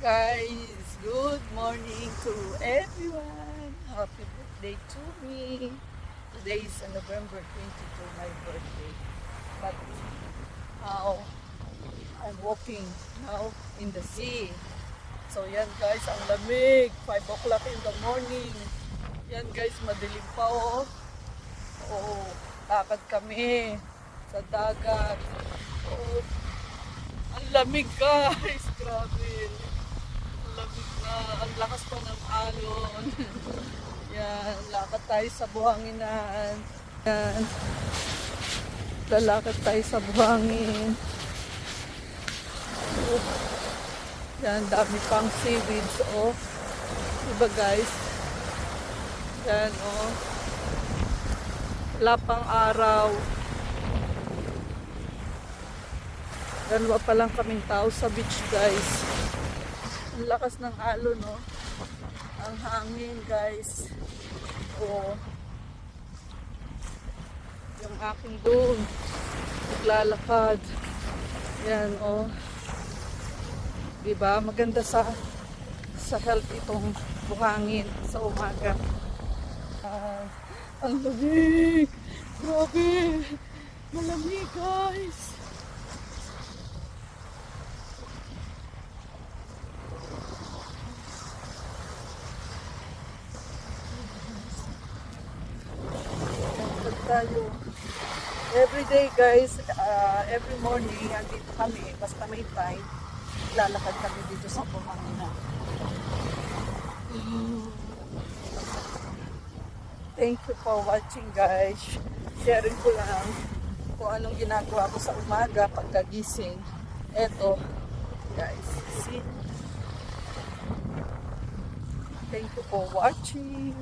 Guys, good morning to everyone. Happy birthday to me. Today is November 22, my birthday. But now, I'm walking now in the sea. So yan guys, ang lamig. 5 o'clock in the morning. Yan guys, madilim pa oh. Oh, lakad kami sa dagat. Oh, ang lamig guys. Grabe. Lamig na, ang lakas pa ng alon. Yan, lakad tayo sa buhanginan. Yan, lalakad tayo sa buhangin. Oh. Yan, dami pang seaweeds, oh. Diba guys? Yan, oh. Wala pang araw. Dalawa pa lang kaming tao sa beach guys. Ang lakas ng alon, no? Ang hangin, guys. Oo. Yung aking doon. Naglalakad. Yan, oh. Diba? Maganda sa health itong buhangin sa umaga. Ang lamig! Grabe! Malamig, guys! Tayo. Every day guys, every morning andito kami, basta may time, lalakad kami dito sa buhangin. Thank you for watching guys. Sharing ko lang kung anong ginagawa ko sa umaga pagkagising. Eto guys, see? Thank you for watching.